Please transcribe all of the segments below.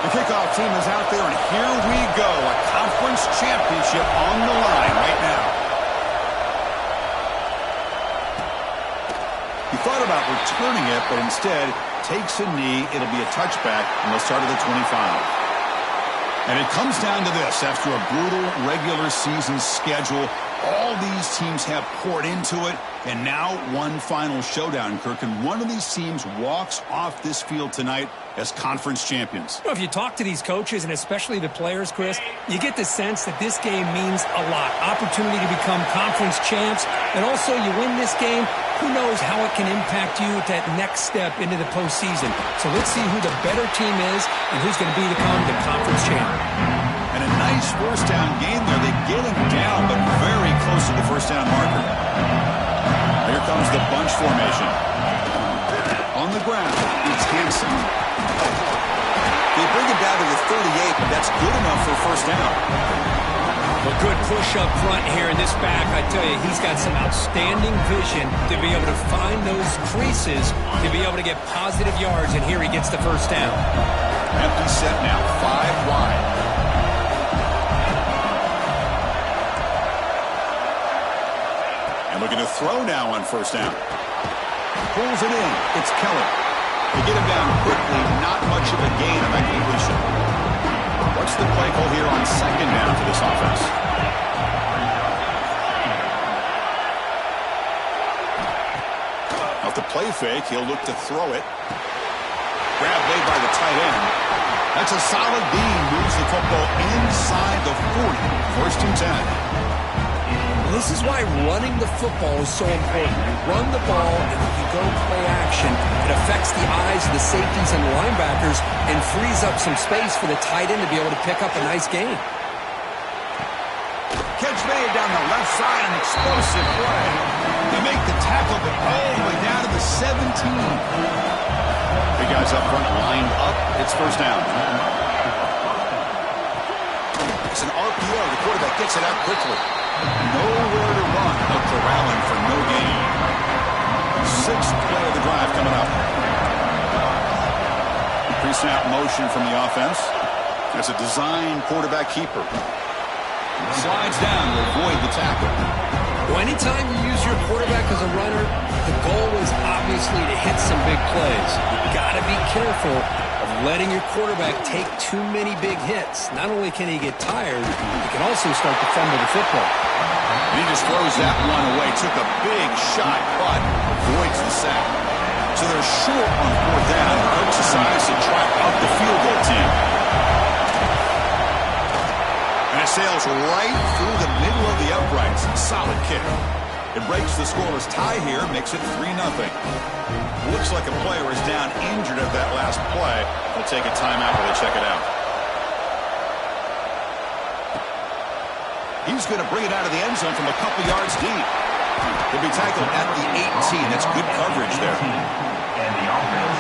The kickoff team is out there, and here we go. A conference championship on the line right now. He thought about returning it, but instead takes a knee. It'll be a touchback, and they'll start at the 25. And it comes down to this. After a brutal regular season schedule, all these teams have poured into it, and now one final showdown, Kirk. And one of these teams walks off this field tonight as conference champions. Well, if you talk to these coaches, and especially the players, Chris, you get the sense that this game means a lot. Opportunity to become conference champs, and also you win this game, who knows how it can impact you at that next step into the postseason. So let's see who the better team is and who's going to become the conference champ. And a nice first down game there. They get him down, but very close to the first down marker. Here comes the bunch formation. On the ground, it's Hansen. They bring him down to the 38, but that's good enough for a first down. A good push up front here in this back. I tell you, he's got some outstanding vision to be able to find those creases, to be able to get positive yards, and here he gets the first down. Empty set now, 5 wide. And looking to throw now on first down. Pulls it in. It's Keller. They get him down quickly. Not much of a gain on that completion. What's the play call here on second down for this offense? Off the play fake, he'll look to throw it. Grab made by the tight end. That's a solid beam. Moves the football inside the 40. First and 10. This is why running the football is so important. You run the ball, and if you go play action, it affects the eyes of the safeties and the linebackers and frees up some space for the tight end to be able to pick up a nice gain. Catch made down the left side, an explosive play. They make the tackle, but all the way down to the 17. Big guys up front lined up. It's first down. It's an RPO. The quarterback gets it out quickly. Nowhere to run. Up to Rowland for no gain. Sixth play of the drive coming up. Pre-snap motion from the offense. That's a design quarterback keeper. Slides down to avoid the tackle. Well, anytime you use your quarterback as a runner, the goal is obviously to hit some big plays. You've got to be careful of letting your quarterback take too many big hits. Not only can he get tired, he can also start to fumble the football. He just throws that one away. Took a big shot, but avoids the sack. So they're short on fourth down. Coach decides to try out the field goal team. And it sails right through the middle of the uprights. Solid kick. It breaks the scoreless tie here, makes it 3-0. Looks like a player is down injured at that last play. They'll take a timeout while they check it out. He's going to bring it out of the end zone from a couple yards deep. He'll be tackled at the 18. That's good coverage there.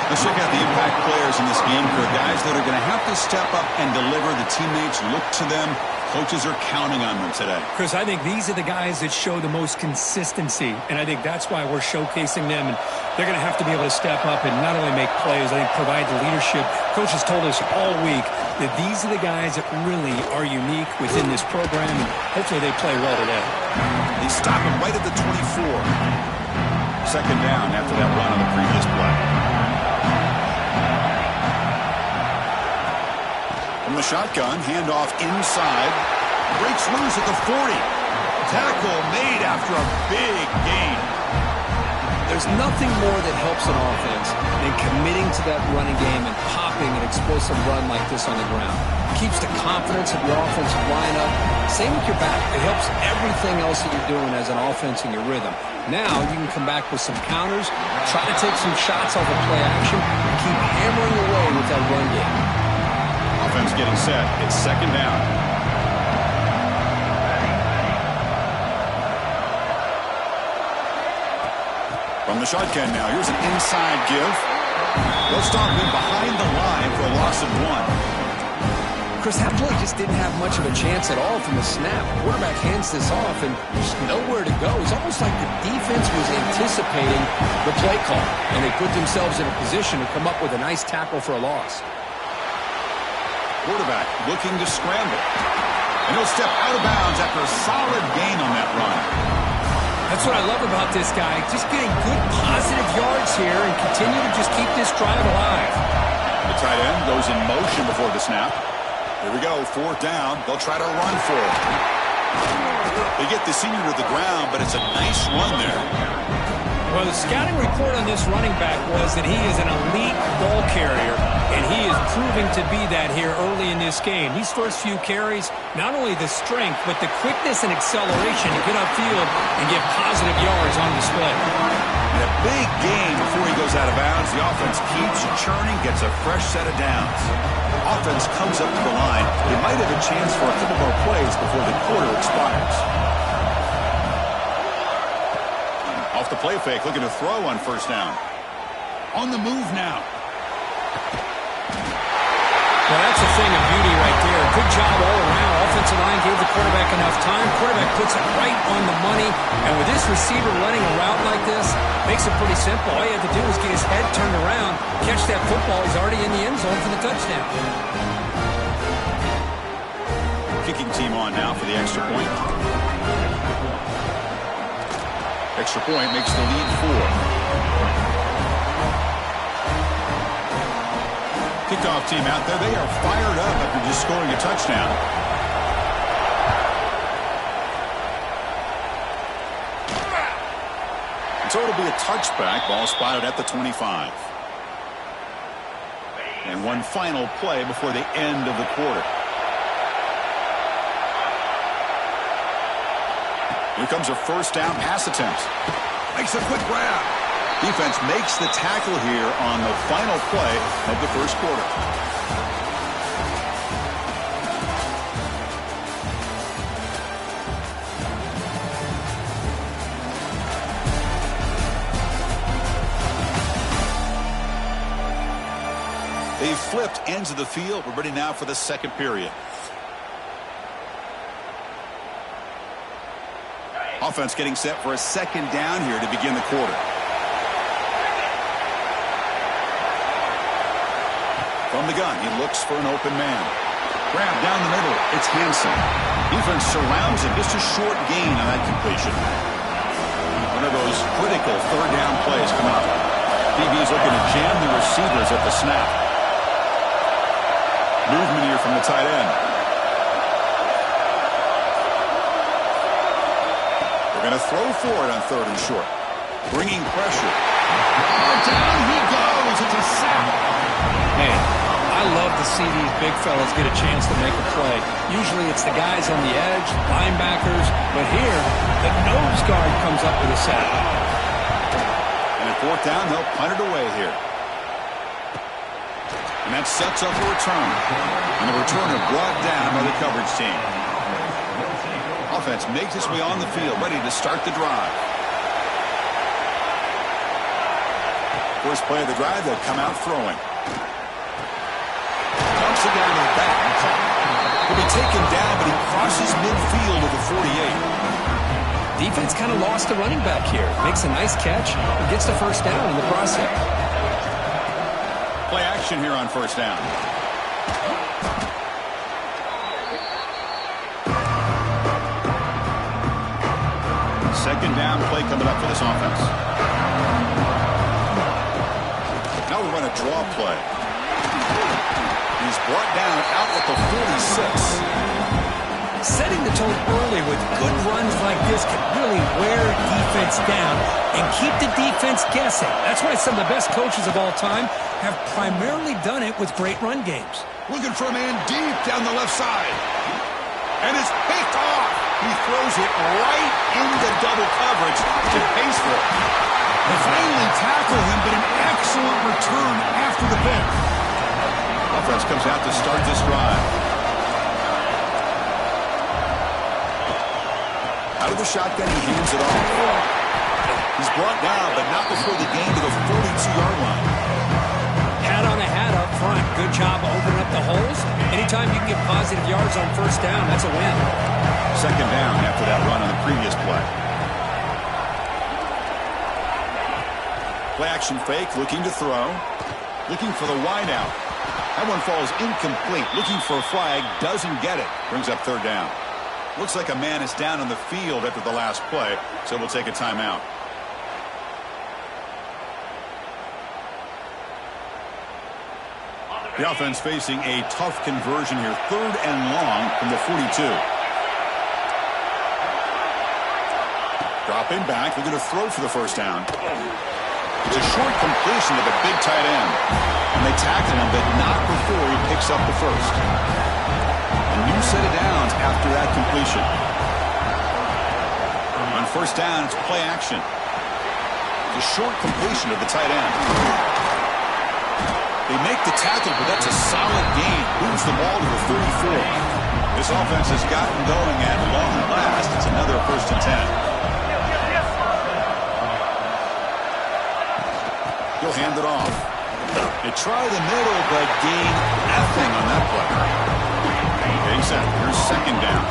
Let's check out the impact players in this game for guys that are going to have to step up and deliver. The teammates look to them. Coaches are counting on them today. Chris, I think these are the guys that show the most consistency, and I think that's why we're showcasing them. And they're going to have to be able to step up and not only make plays, I think provide the leadership. Coach has told us all week that these are the guys that really are unique within this program, and hopefully they play well today. They stop him right at the 24. Second down after that run on the previous play. From the shotgun, handoff inside. Breaks loose at the 40. Tackle made after a big gain. There's nothing more that helps an offense than committing to that running game and popping an explosive run like this on the ground. It keeps the confidence of your offensive lineup. Same with your back. It helps everything else that you're doing as an offense in your rhythm. Now you can come back with some counters, try to take some shots off of play action, and keep hammering away with that run game. Offense getting set. It's second down. From the shotgun now, here's an inside give. They'll stop him behind the line for a loss of 1. Chris, that play just didn't have much of a chance at all from the snap. The quarterback hands this off, and there's nowhere to go. It's almost like the defense was anticipating the play call, and they put themselves in a position to come up with a nice tackle for a loss. Quarterback looking to scramble. And he'll step out of bounds after a solid gain on that run. That's what I love about this guy. Just getting good positive yards here and continue to just keep this drive alive. The tight end goes in motion before the snap. Here we go, 4th down. They'll try to run for it. They get the senior to the ground, but it's a nice run there. Well, the scouting report on this running back was that he is an elite ball carrier, and he is proving to be that here early in this game. These first few carries, not only the strength, but the quickness and acceleration to get upfield and get positive yards on display. And a big gain before he goes out of bounds. The offense keeps churning, gets a fresh set of downs. Offense comes up to the line. They might have a chance for a couple more plays before the quarter expires. Off the play fake, looking to throw on 1st down. On the move now. Well, that's a thing of beauty right there. Good job all around. Offensive line gave the quarterback enough time. Quarterback puts it right on the money. And with this receiver running a route like this, makes it pretty simple. All you have to do is get his head turned around, catch that football. He's already in the end zone for the touchdown. Kicking team on now for the extra point. Extra point makes the lead 4. Kickoff team out there. They are fired up after just scoring a touchdown. And so it'll be a touchback. Ball spotted at the 25. And one final play before the end of the quarter. Here comes a 1st down pass attempt. Makes a quick grab. Defense makes the tackle here on the final play of the 1st quarter. They flipped ends of the field. We're ready now for the 2nd period. Offense getting set for a 2nd down here to begin the quarter. From the gun, he looks for an open man. Grab down the middle. It's Hansen. Defense surrounds him. Just a short gain on that completion. One of those critical 3rd down plays coming up. DB's looking to jam the receivers at the snap. Movement here from the tight end. They're going to throw for it on 3rd and short. Bringing pressure. Down he goes. It's a sack. Man, I love to see these big fellas get a chance to make a play. Usually it's the guys on the edge, linebackers, but here, the nose guard comes up with a sack. And at 4th down, they'll punt it away here. And that sets up a return. And the returner brought down by the coverage team. Offense makes its way on the field, ready to start the drive. First play of the drive, they'll come out throwing. Dumps it down to the back. He'll be taken down, but he crosses midfield of the 48. Defense kind of lost the running back here. Makes a nice catch and gets the 1st down in the process. Play action here on 1st down. Second down play coming up for this offense. Now we run a draw play. He's brought down out at the 46. Setting the tone early with good runs like this can really wear defense down and keep the defense guessing. That's why some of the best coaches of all time have primarily done it with great run games. Looking for a man deep down the left side. And it's picked off. He throws it right into double coverage to pace for it. They finally tackle him, but an excellent return after the pick. Offense comes out to start this drive. Out of the shotgun, he hands it off. He's brought down, but not before the gain to the 42-yard line. Hat on a hat up front. Good job opening up the holes. Anytime you can get positive yards on 1st down, that's a win. Second down after that run on the previous play. Play action fake, looking to throw. Looking for the wide out. That one falls incomplete. Looking for a flag, doesn't get it. Brings up third down. Looks like a man is down on the field after the last play, so we'll take a timeout. The offense facing a tough conversion here. 3rd and long from the 42. Dropping back. They're going to throw for the first down. It's a short completion to the big tight end. And they tackle him, but not before he picks up the first. A new set of downs after that completion. On first down, it's play action. It's a short completion to the tight end. They make the tackle, but that's a solid gain. Moves the ball to the 34. This offense has gotten going at long last. It's another 1st and 10. He'll hand it off. They try the middle, but gain nothing on that play. Getting set. Here's 2nd down.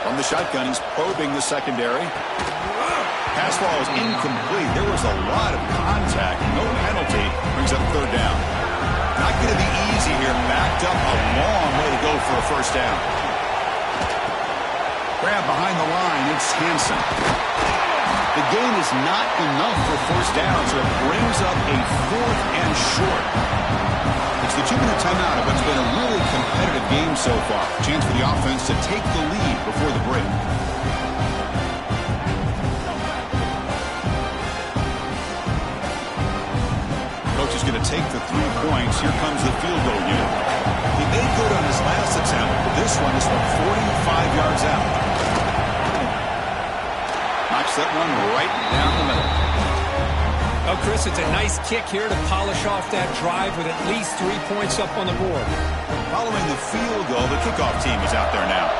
From the shotgun, he's probing the secondary. Pass ball is incomplete. There was a lot of contact. No penalty. Brings up 3rd down. Not going to be easy here. Backed up a long way to go for a first down. Grab behind the line. It's Hansen. The gain is not enough for first down, so it brings up a 4th and short. It's the 2-minute timeout of what's been a really competitive game so far. Chance for the offense to take the lead before the break. Coach is going to take the 3 points. Here comes the field goal unit. He made good on his last attempt, but this one is from 45 yards out. Knocks that one right down the middle. Oh, Chris, it's a nice kick here to polish off that drive with at least 3 points up on the board. Following the field goal, the kickoff team is out there now.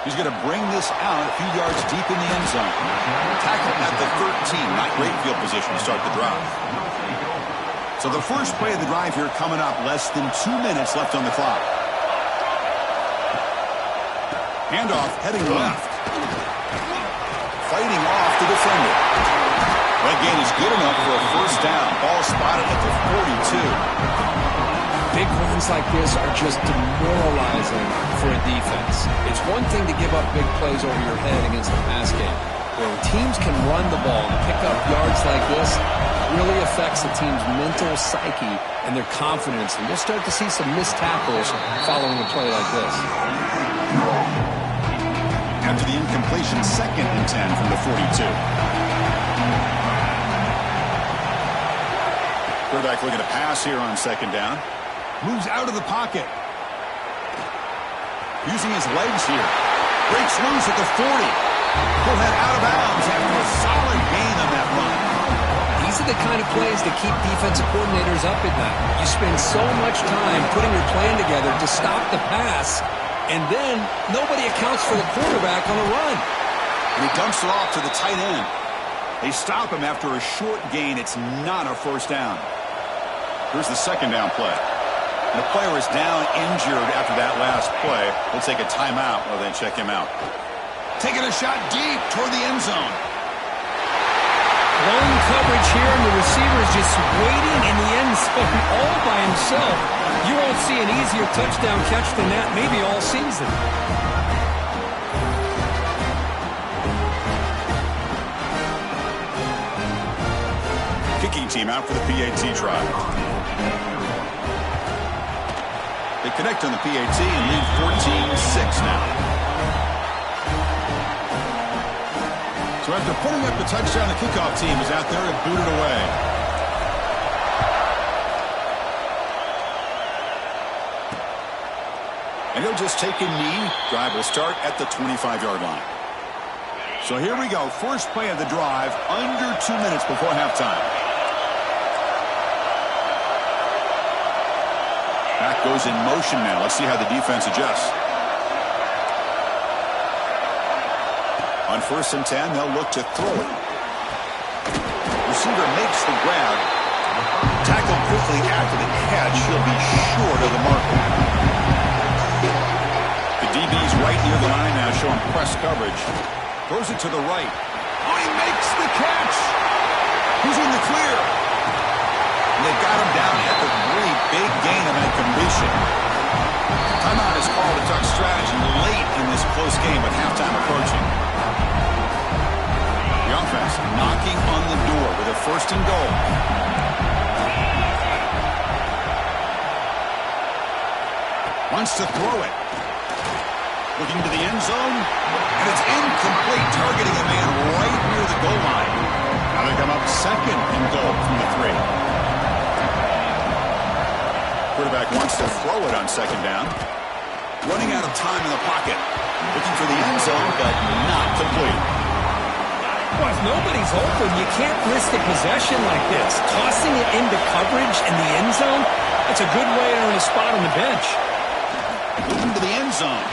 He's going to bring this out a few yards deep in the end zone. Tackle at the 13. Not great field position to start the drive. So the first play of the drive here coming up. Less than 2 minutes left on the clock. Handoff heading left. Fighting off the defender. That gain is good enough for a first down. Ball spotted at the 42. Big runs like this are just demoralizing for a defense. It's one thing to give up big plays over your head against the pass game. When teams can run the ball and pick up yards like this, it really affects the team's mental psyche and their confidence. And you'll start to see some missed tackles following a play like this. After the incompletion, 2nd and 10 from the 42. Quarterback looking to pass here on 2nd down. Moves out of the pocket. Using his legs here. Breaks loose at the 40. He'll head out of bounds after a solid gain on that run. These are the kind of plays that keep defensive coordinators up at night. You spend so much time putting your plan together to stop the pass, and then nobody accounts for the quarterback on a run. And he dumps it off to the tight end. They stop him after a short gain. It's not a first down. Here's the 2nd down play. The player is down injured after that last play. We'll take a timeout while they check him out. Taking a shot deep toward the end zone. Lone coverage here, and the receiver is just waiting in the end zone all by himself. You won't see an easier touchdown catch than that maybe all season. Kicking team out for the PAT try. They connect on the PAT and lead 14-6 now. So after putting up the touchdown, the kickoff team is out there and booted away. And he'll just take a knee. Drive will start at the 25-yard line. So here we go. First play of the drive, under 2 minutes before halftime. Back goes in motion now. Let's see how the defense adjusts. On 1st and 10, they'll look to throw it. Receiver makes the grab. Tackled quickly after the catch. He'll be short of the marker. The DB's He's right near the line now, showing press coverage. Throws it to the right. Oh, he makes the catch. He's in the clear. And they got him down at the 3. Big gain of incompletion. Timeout is called to Duck strategy late in this close game with halftime approaching. The offense knocking on the door with a 1st and goal. Wants to throw it. Looking to the end zone. And it's incomplete, targeting a man right near the goal line. Now they come up 2nd and goal from the 3. Quarterback wants to throw it on 2nd down. Running out of time in the pocket. Looking for the end zone, but not complete. Well, if nobody's open, you can't risk a possession like this. Tossing it into coverage in the end zone, that's a good way to earn a spot on the bench. Moving to the end zone.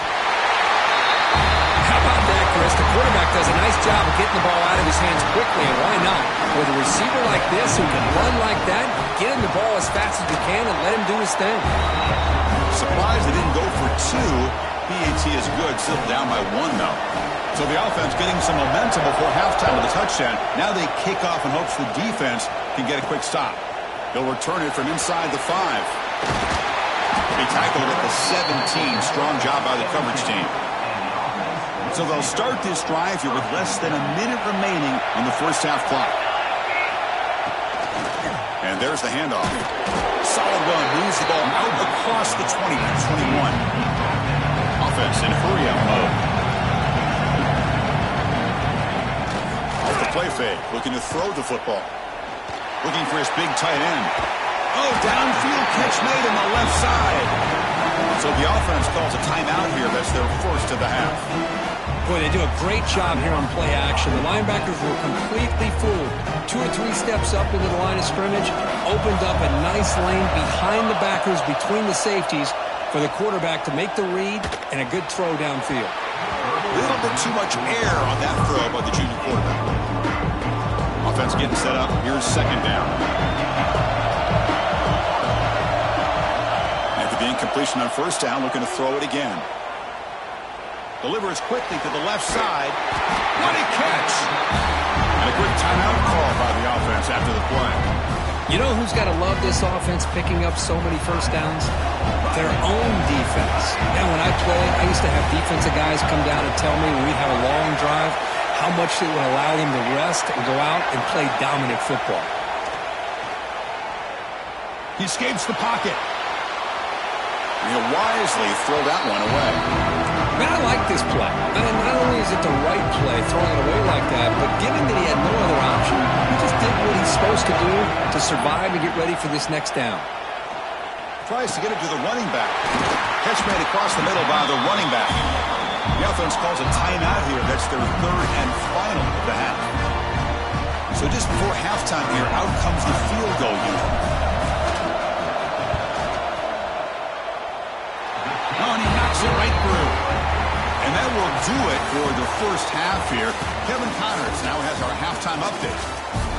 How about that, Chris? The quarterback does a nice job of getting the ball out of his hands quickly, and why not? With a receiver like this who can run like that, get him the ball as fast as you can and let him do his thing. Surprised they didn't go for 2. PAT is good, still down by 1, though. So the offense getting some momentum before halftime with a touchdown. Now they kick off in hopes the defense can get a quick stop. They'll return it from inside the 5. They tackled it at the 17. Strong job by the coverage team. So they'll start this drive here with less than a minute remaining on the first half clock. And there's the handoff. Solid run, moves the ball out across the 20 to 21. Offense in hurry-up mode. Off the play fake, looking to throw the football. Looking for his big tight end. Oh, downfield catch made on the left side. So the offense calls a timeout here. That's their 1st of the half. Boy, they do a great job here on play action. The linebackers were completely fooled. 2 or 3 steps up into the line of scrimmage, opened up a nice lane behind the backers, between the safeties, for the quarterback to make the read and a good throw downfield. A little bit too much air on that throw by the junior quarterback. Offense getting set up. Here's 2nd down. After the incompletion on 1st down, looking to throw it again. Delivers quickly to the left side. What a catch! And a quick timeout call by the offense after the play. You know who's got to love this offense picking up so many 1st downs? Their own defense. And when I played, I used to have defensive guys come down and tell me when we'd have a long drive how much it would allow them to rest and go out and play dominant football. He escapes the pocket. And he'll wisely throw that one away. Man, I like this play. Not only is it the right play, throwing it away like that, but given that he had no other option, he just did what he's supposed to do to survive and get ready for this next down. Tries to get it to the running back. Catch made across the middle by the running back. The offense calls a timeout here. That's their 3rd and final of the half. So just before halftime here, out comes the field goal unit. Oh, and he knocks it right through. And that will do it for the first half here. Kevin Connors now has our halftime update.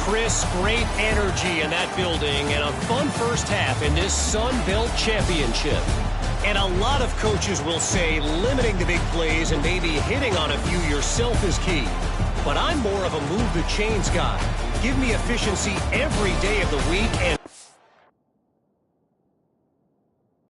Chris, great energy in that building and a fun first half in this Sun Belt Championship. And a lot of coaches will say limiting the big plays and maybe hitting on a few yourself is key. But I'm more of a move the chains guy. Give me efficiency every day of the week and